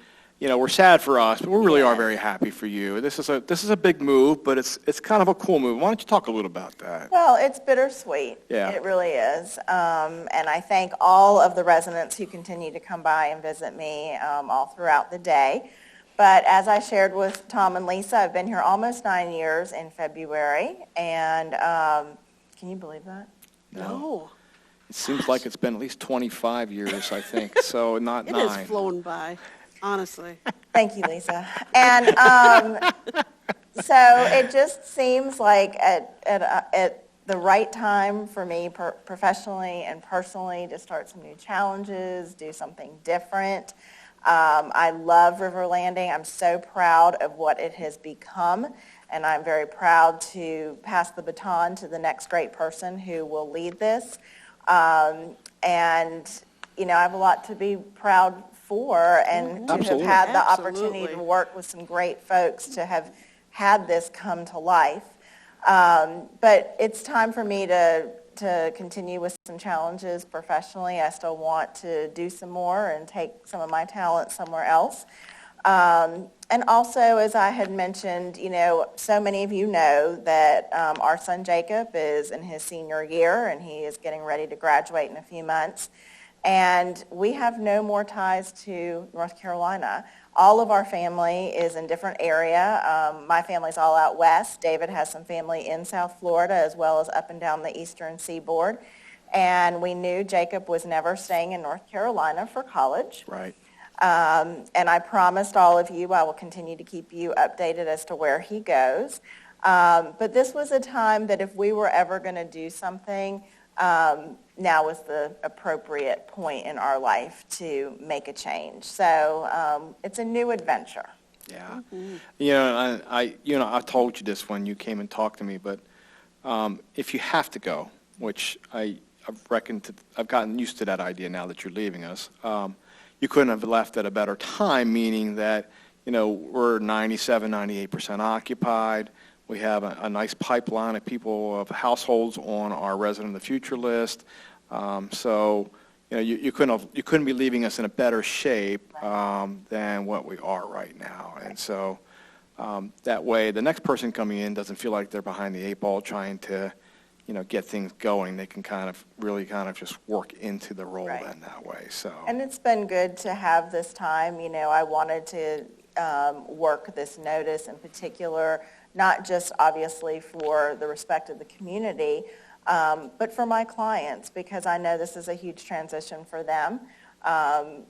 sad for us, but we really are Yes. very happy for you. This is a big move, but it's kind of a cool move. Why don't you talk a little about that? Well, it's bittersweet. Yeah. It really is. And I thank all of the residents who continue to come by and visit me all throughout the day. But as I shared with Tom and Lisa, I've been here almost 9 years in February. And can you believe that? No. It seems like it's been at least 25 years, I think, so not It 9. has flown by, honestly. Thank you, Lisa. And so it just seems like at the right time for me professionally and personally to start some new challenges, do something different. I love River Landing. I'm so proud of what it has become, and I'm very proud to pass the baton to the next great person who will lead this. And, you know, I have a lot to be proud for, and to Absolutely. have had the Absolutely. opportunity to work with some great folks to have had this come to life. But it's time for me to continue with some challenges professionally. I still want to do some more and take some of my talent somewhere else. And also, as I had mentioned, you know, so many of you know that our son Jacob is in his senior year, and he is getting ready to graduate in a few months. And we have no more ties to North Carolina. All of our family is in different area. My family's all out west. David has some family in South Florida as well as up and down the eastern seaboard. And we knew Jacob was never staying in North Carolina for college. Right. And I promised all of you I will continue to keep you updated as to where he goes. But this was a time that if we were ever going to do something, now was the appropriate point in our life to make a change. So it's a new adventure. Yeah. You know, I told you this when you came and talked to me, but if you have to go, which I've gotten used to that idea now that you're leaving us, you couldn't have left at a better time, meaning that, you know, we're 97, 98% occupied. We have a nice pipeline of people, of households on our resident of the future list. So, you know, you couldn't be leaving us in a better shape than what we are right now. And so that way, the next person coming in doesn't feel like they're behind the eight ball trying to, you know, get things going. They can really just work into the role in that way. So. And it's been good to have this time. You know, I wanted to work this notice in particular, not just obviously for the respect of the community, but for my clients, because I know this is a huge transition for them.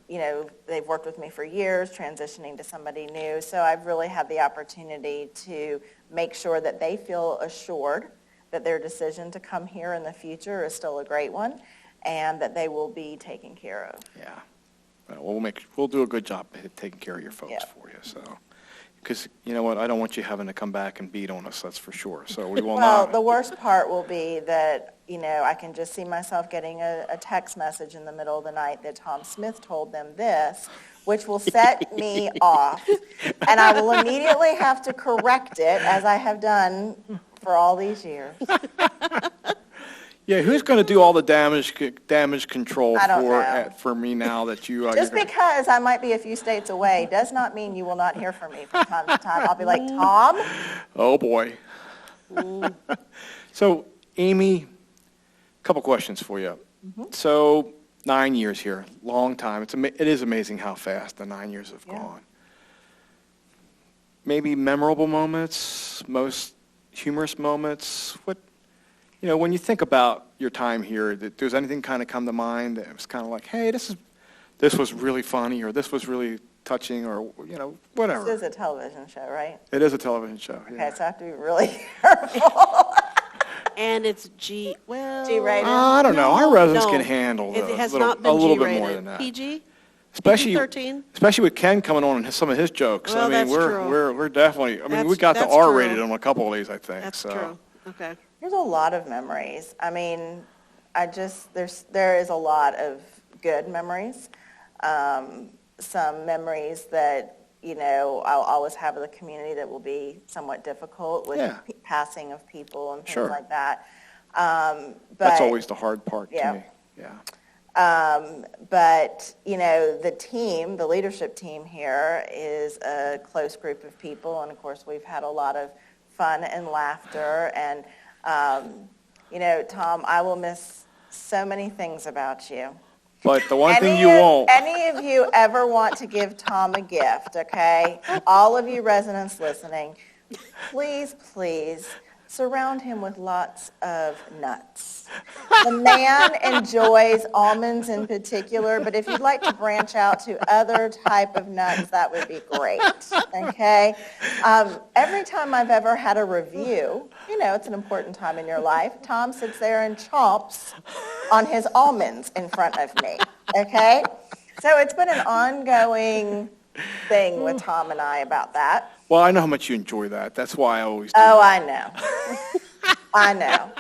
You know, they've worked with me for years, transitioning to somebody new, so I've really had the opportunity to make sure that they feel assured that their decision to come here in the future is still a great one, and that they will be taken care of. Yeah. Well, we'll do a good job at taking care of your folks for you, so. Because, you know what, I don't want you having to come back and beat on us, that's for sure. So we will Well, not. the worst part will be that, you know, I can just see myself getting a text message in the middle of the night that Tom Smith told them this, which will set me off. And I will immediately have to correct it, as I have done for all these years. Yeah, who's going to do all the damage control I don't know. For me now that you Just because I might be a few states away does not mean you will not hear from me from time to time. I'll be like, Tom? Oh, boy. So, Amy, a couple questions for you. So, 9 years here, long time. It is amazing how fast the 9 years have gone. Maybe memorable moments, most humorous moments. What? You know, when you think about your time here, does anything kind of come to mind that was kind of like, hey, this was really funny, or this was really touching, or, you know, whatever? This is a television show, right? It is a television show, yeah. Okay, so I have to be really careful. And it's G-rated? I don't know. Our residents No. can handle It has not a been little G-rated. bit more than that. PG? Especially PG-13? with Ken coming on and some of his jokes. Well, I mean, that's true. we're definitely. I mean, we got the That's R-rated true. on a couple of these, I think. That's so. true. Okay. There's a lot of memories. I mean, there is a lot of good memories. Some memories that, you know, I'll always have in the community that will be somewhat difficult with passing of people and things like that. But that's always the hard part to me. Yeah. But, you know, the leadership team here is a close group of people, and of course we've had a lot of fun and laughter, and, you know, Tom, I will miss so many things about you. But the one thing you won't. Any of you ever want to give Tom a gift, okay? All of you residents listening, please surround him with lots of nuts. The man enjoys almonds in particular, but if you'd like to branch out to other type of nuts, that would be great, okay? Every time I've ever had a review, it's an important time in your life, Tom sits there and chomps on his almonds in front of me, okay? So it's been an ongoing thing with Tom and I about that. Well, I know how much you enjoy that. That's why I always do Oh, that. I know.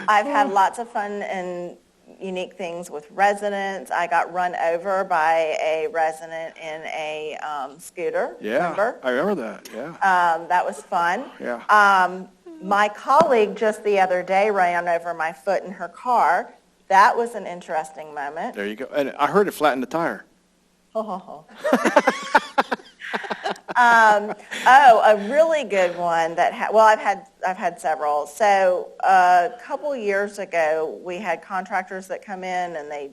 I've had lots of fun and unique things with residents. I got run over by a resident in a scooter. Yeah, Remember? I remember that, yeah. That was fun. Yeah. My colleague just the other day ran over my foot in her car. That was an interesting moment. There you go. And I heard it flattened the tire. A really good one that I've had several. So a couple years ago, we had contractors that come in and they,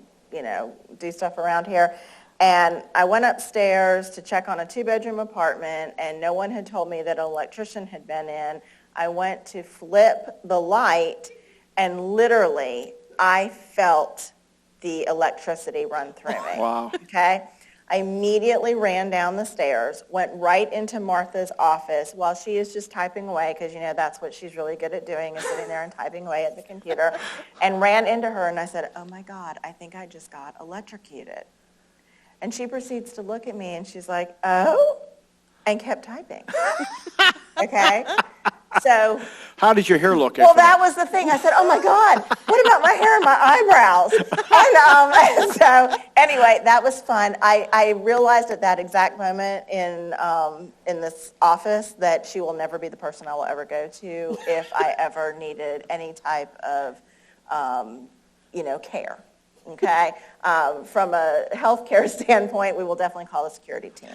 do stuff around here. And I went upstairs to check on a 2-bedroom apartment, and no one had told me that an electrician had been in. I went to flip the light, and literally, I felt the electricity run through me. Wow. Okay? I immediately ran down the stairs, went right into Martha's office while she is just typing away, because, that's what she's really good at doing, is sitting there and typing away at the computer, and ran into her, and I said, "Oh, my God, I think I just got electrocuted." And she proceeds to look at me, and she's like, "Oh?" and kept typing. Okay? So, how did your hair look? well, that was the thing. I said, "Oh my God, what about my hair and my eyebrows?" And so, anyway, that was fun. I realized at that exact moment in this office that she will never be the person I will ever go to if I ever needed any type of, care. Okay, from a healthcare standpoint, we will definitely call the security team.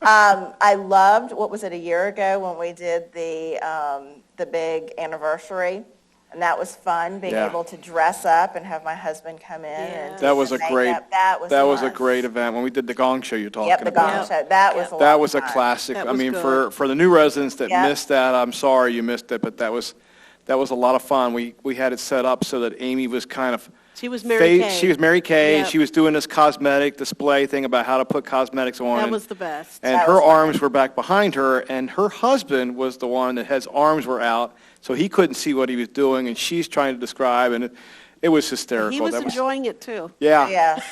I loved, what was it, a year ago when we did the big anniversary, and that was fun, being Yeah. able to dress up and have my husband come in and do that was the a great. makeup. That was a fun. great event when we did the Gong Show. You're talking Yep, the about. gong show. That was a lot That of was a fun. classic. That I was mean, good. for the new residents that Yep. missed that, I'm sorry you missed it, but that was a lot of fun. We had it set up so that Amy was kind of She was Mary Kay. She was Mary Kay, and Yep. she was doing this cosmetic display thing about how to put cosmetics on. That and- was the best. And That her was fun. arms were back behind her, and her husband was the one that his arms were out, so he couldn't see what he was doing, and she's trying to describe, and it was hysterical. He was That enjoying it, too. yeah. Yes.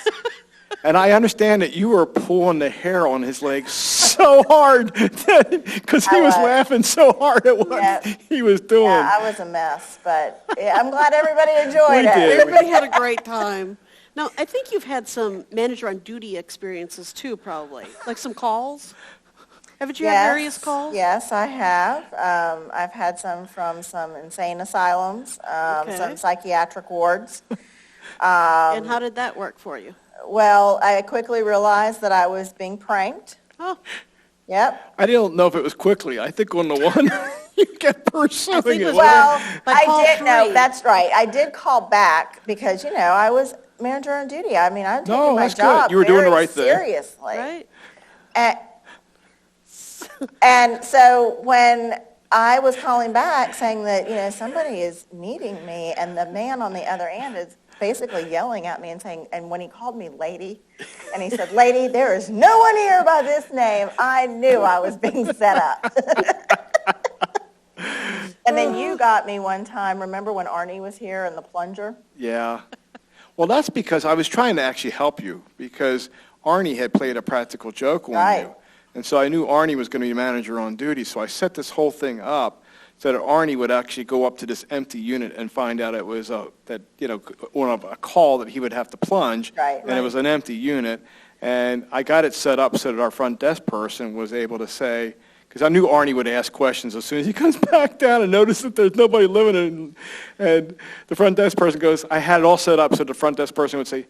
And I understand that you were pulling the hair on his leg so hard because he I was was. laughing so hard at what Yep. he was doing. Yeah, I was a mess, but yeah, I'm glad everybody enjoyed We it. did. Everybody had a great time. Now, I think you've had some manager on duty experiences, too, probably. Like some calls? Haven't you had various calls? Yes, I have. I've had some from some insane asylums, Okay. some psychiatric wards. And how did that work for you? Well, I quickly realized that I was being pranked. Oh, Yep. I didn't know if it was quickly. I think on the one you kept pursuing think it it. was- Well, By call I did, no, 3. that's right. I did call back because, I was manager on duty. I mean, I'm taking No, my that's good. job You were doing the very right thing. seriously. right? And so when I was calling back saying that, somebody is needing me, and the man on the other end is basically yelling at me and saying, and when he called me lady, and he said, "Lady, there is no one here by this name," I knew I was being set up. And then you got me one time, remember when Arnie was here and the plunger? Yeah. Well, that's because I was trying to actually help you because Arnie had played a practical joke on Right. you. And so I knew Arnie was going to be manager on duty, so I set this whole thing up so that Arnie would actually go up to this empty unit and find out it was on a call that he would have to plunge. Right. And it was an empty unit. And I got it set up so that our front desk person was able to say, because I knew Arnie would ask questions as soon as he comes back down and notices that there's nobody living in. And the front desk person goes, I had it all set up so the front desk person would say,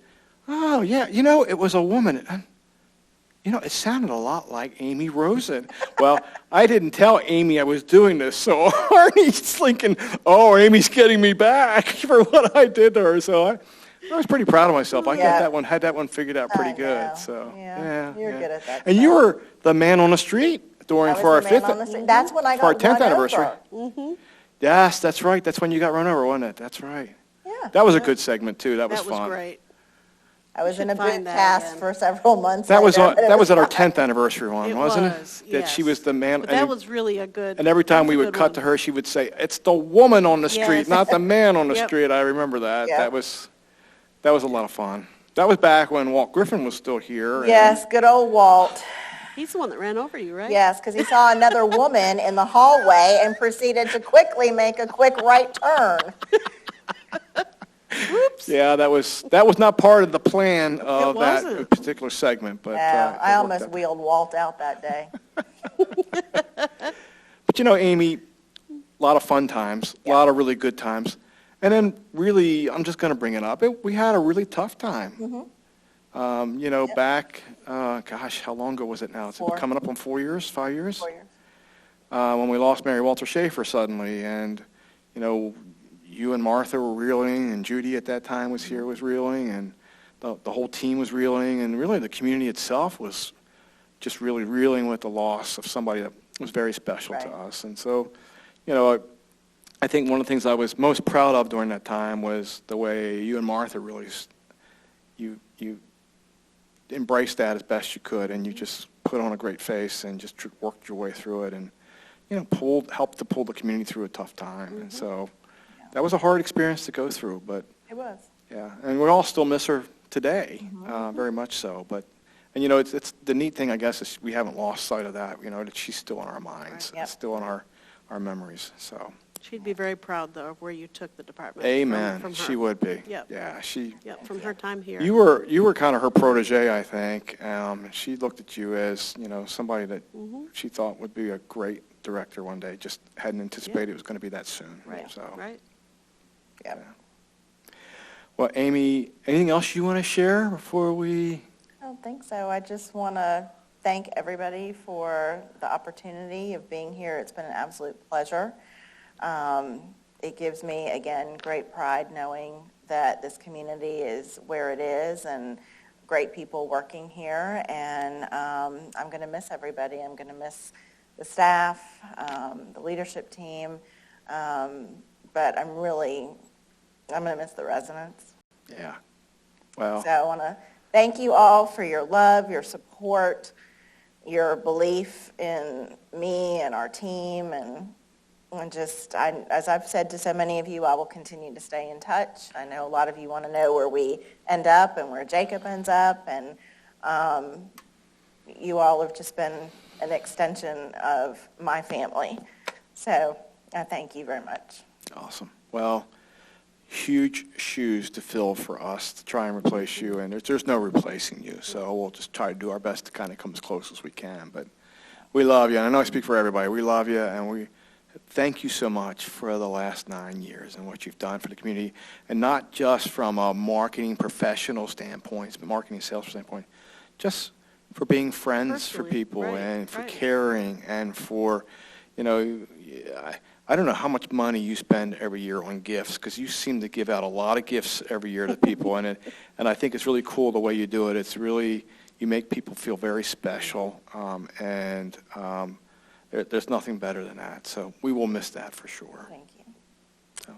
"Oh, yeah, it was a woman. It sounded a lot like Amy Rosen." Well, I didn't tell Amy I was doing this, so Arnie's thinking, "Oh, Amy's getting me back for what I did to her." So I was pretty proud of myself. I Yeah. had that one figured out pretty I good. know. So Yeah, you're good at that And you stuff. were the man on the street during I for our was the man fifth, on the street. That's when I for our got 10th run anniversary. over. Yes, that's right. That's when you got run over, wasn't it? That's right. Yeah. That was a good segment too. That was That was fun. great. I was in a should find boot that cast again. for several months That was later, but it that was at our fun. 10th anniversary one, It wasn't was, it? That she yes. was the man. But that was really a good. And every time that we was a would good cut one. to her, she would say, "It's the woman on the street, Yes. not the man on the Yep. street." I remember that. Yep. That was a lot of fun. That was back when Walt Griffin was still here. and- Yes, good old Walt. He's the one that ran over you, right? Yes, because he saw another woman in the hallway and proceeded to quickly make a quick right turn. Whoops. Yeah, that was not part of the plan of that wasn't. particular segment. But Yeah, it I worked almost out. wheeled Walt out that day. But you know, Amy, a lot of fun times, a lot of really good times. And then really, I'm just going to bring it up. We had a really tough time. You know, back, gosh, how long ago was it now? It's 4. coming up on 4 years, 5 years? 4 years. When we lost Mary Walter Schaefer suddenly. And, you know, you and Martha were reeling, and Judy at that time was here, was reeling, and the whole team was reeling. And really, the community itself was just really reeling with the loss of somebody that was very special to Right. us. And so, you know, I think one of the things I was most proud of during that time was the way you and Martha really, you embraced that as best you could, and you just put on a great face and just worked your way through it, and you know, helped to pull the community through a tough time. And so, that was a hard experience to go through, but It was. yeah, and we all still miss her today, very much so. But and you know, it's the neat thing, I guess, is we haven't lost sight of that. You know, that she's still in our minds, Right. Yep. still in our memories. So. She'd be very proud, though, of where you took the department. Amen. From her. She would be. Yep. Yeah, Yep, from her time here. You were kind of her protege, I think. She looked at you as, you know, somebody that she thought would be a great director one day. Just hadn't anticipated it was going to be that soon. Right, So, right. Yeah. Well, Amy, anything else you want to share before we? I don't think so. I just want to thank everybody for the opportunity of being here. It's been an absolute pleasure. It gives me, again, great pride knowing that this community is where it is and great people working here. And I'm going to miss everybody. I'm going to miss the staff, the leadership team. But I'm going to miss the residents. Yeah. Well. So I want to thank you all for your love, your support, your belief in me and our team, and just, as I've said to so many of you, I will continue to stay in touch. I know a lot of you want to know where we end up and where Jacob ends up, and you all have just been an extension of my family. So I thank you very much. Awesome. Well, huge shoes to fill for us to try and replace you, and there's no replacing you, so we'll just try to do our best to kind of come as close as we can. But we love you, and I know I speak for everybody. We love you, and we thank you so much for the last 9 years and what you've done for the community, and not just from a marketing professional standpoint, but marketing sales standpoint, just for being friends for Personally, people right, and for right. caring and for, you know, I don't know how much money you spend every year on gifts, because you seem to give out a lot of gifts every year to people, and I think it's really cool the way you do it. It's really, you make people feel very special, and there's nothing better than that. So we will miss that for sure. Thank you. So,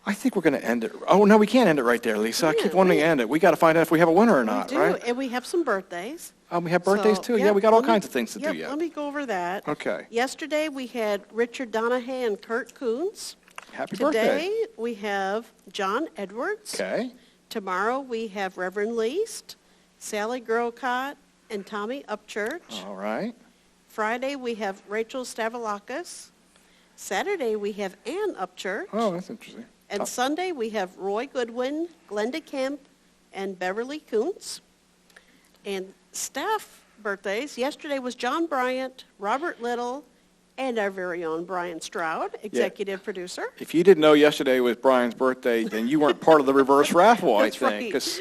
I think we're going to end it. Oh, no, we can't end it right there, Lisa. I keep wanting to end it. We got to find out if we have a winner or not, We do, right? and we have some birthdays. We have birthdays So, too. yep, Yeah, we got all let me- kinds of things to do yep, yet. let me go over that. Okay. Yesterday, we had Richard Donahue and Kurt Coons. Happy Today, birthday. we have John Edwards. Okay. Tomorrow, we have Reverend Least, Sally Grocott, and Tommy Upchurch. All right. Friday, we have Rachel Stavilakis. Saturday, we have Ann Upchurch. Oh, that's interesting. And Sunday, we have Roy Goodwin, Glenda Kemp, and Beverly Kuntz. And staff birthdays, yesterday was John Bryant, Robert Little, and our very own Brian Stroud, executive producer. If you didn't know yesterday was Brian's birthday, then you weren't part of the reverse raffle, I That's think. right. Because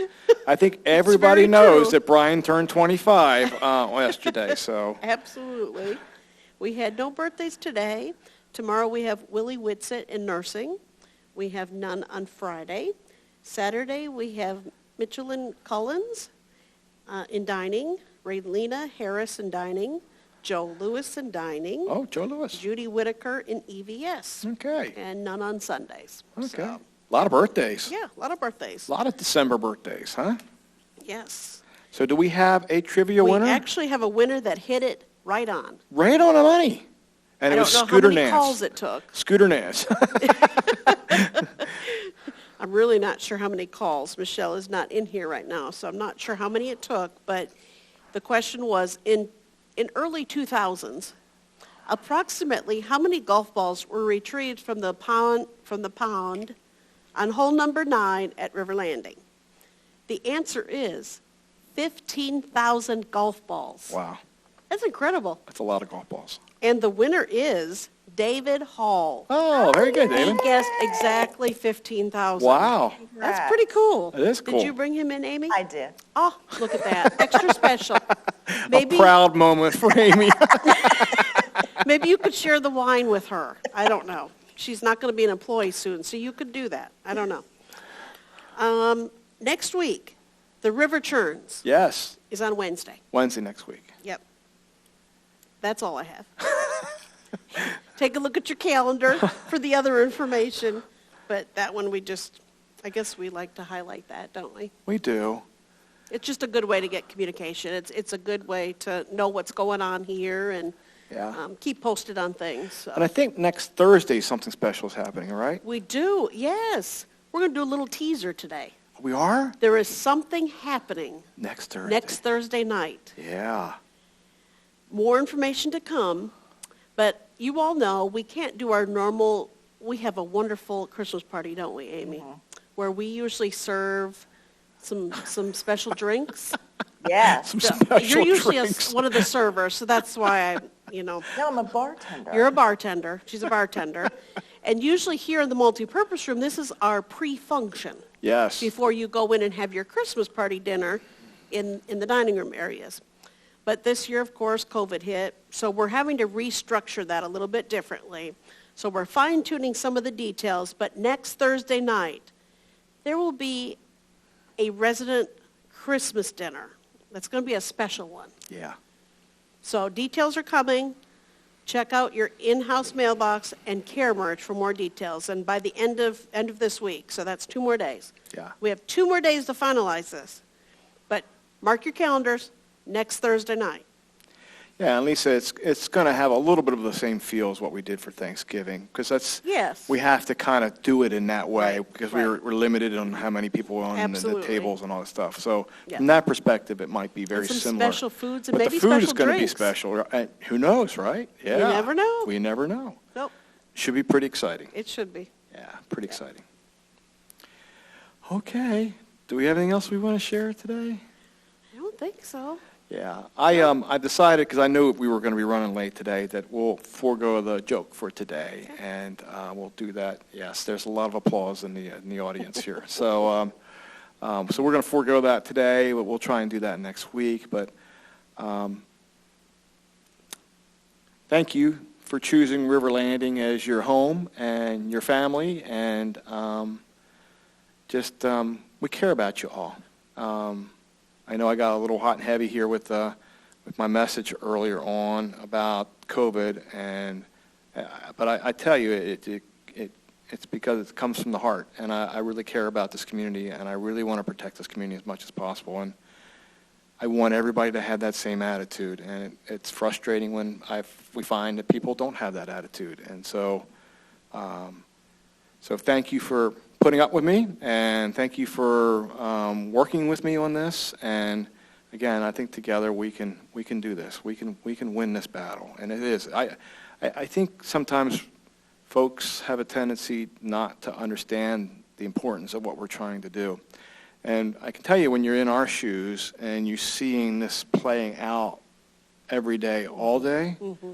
I think everybody very knows true. that Brian turned 25 yesterday. So Absolutely. We had no birthdays today. Tomorrow we have Willie Whitsett in nursing. We have none on Friday. Saturday we have Michelin Collins in dining, Raylena Harris in dining, Joe Lewis in dining, Oh, Joe Lewis. Judy Whitaker in EVS, Okay. and none on Sundays. Okay. So, A lot of birthdays. yeah, a lot of birthdays. A lot of December birthdays, huh? Yes. So do we have a trivia We winner? actually have a winner that hit it right on. Right on the money. And I it don't was know Scooter how many Nance. calls it took. Scooter Nance. I'm really not sure how many calls. Michelle is not in here right now, so I'm not sure how many it took, but the question was, in early 2000s, approximately how many golf balls were retrieved from the pond on hole number 9 at River Landing? The answer is 15,000 golf balls. Wow. That's incredible. That's a lot of golf balls. And the winner is David Hall. Oh, very good, He David. guessed exactly 15,000. Wow. That's pretty cool. It is cool. Did you bring him in, Amy? I did. Oh, look at that. Extra special. Maybe, A proud moment for Amy. maybe you could share the wine with her. I don't know. She's not going to be an employee soon, so you could do that. I don't know. Next week, the River Churns Yes. is on Wednesday. Wednesday next week. Yep. That's all I have. Take a look at your calendar for the other information. But that one I guess we like to highlight that, don't we? We do. It's just a good way to get communication. It's a good way to know what's going on here and Yeah. keep posted on things. So. And I think next Thursday something special is happening, right? We do, yes. We're going to do a little teaser today. We are? There is something happening Next Thursday. next Thursday night. Yeah. More information to come, but you all know we can't do our normal, we have a wonderful Christmas party, don't we, Amy? Mm-hmm. Where we usually serve some special drinks. Yes. Some So, special you're usually drinks. one of the servers, so that's why No, I'm a bartender. you're a bartender. She's a bartender. And usually here in the multipurpose room, this is our pre-function. Yes. Before you go in and have your Christmas party dinner in the dining room areas. But this year, of course, COVID hit, so we're having to restructure that a little bit differently. So we're fine-tuning some of the details, but next Thursday night, there will be a resident Christmas dinner. That's going to be a special one. Yeah. So details are coming. Check out your in-house mailbox and Care Merch for more details. And by the end of this week, so that's 2 more days. Yeah. We have 2 more days to finalize this. But mark your calendars, next Thursday night. Yeah, and Lisa, it's going to have a little bit of the same feel as what we did for Thanksgiving, because Yes. we have to kind of do it in that way, Right, because right. we're limited on how many people are on the Absolutely. tables and all that stuff. So Yeah. from that perspective, it might be very And some similar. special foods and but maybe the food is special going to be drinks. special. And who knows, right? Yeah. never know. We never know. Nope, Should be pretty exciting. it should be. Yeah, pretty exciting. Okay. Do we have anything else we want to share today? I don't think so. Yeah, I decided, because I knew we were going to be running late today, that we'll forego the joke for today, and we'll do that. Yes, there's a lot of applause in the audience here. So we're going to forego that today, but we'll try and do that next week. But thank you for choosing River Landing as your home and your family, and we care about you all. I know I got a little hot and heavy here with my message earlier on about COVID, but I tell you, it's because it comes from the heart, and I really care about this community, and I really want to protect this community as much as possible, and I want everybody to have that same attitude, and it's frustrating when we find that people don't have that attitude, and so thank you for putting up with me, and thank you for working with me on this. And again, I think together we can do this. We can win this battle, and it is. I think sometimes folks have a tendency not to understand the importance of what we're trying to do. And I can tell you, when you're in our shoes and you're seeing this playing out every day, all day, Mm-hmm.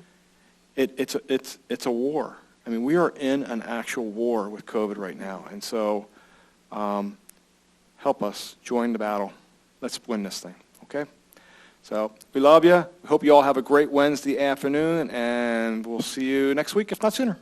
it's a war. I mean, we are in an actual war with COVID right now, and so help us join the battle. Let's win this thing, okay? So we love you. We hope you all have a great Wednesday afternoon, and we'll see you next week, if not sooner.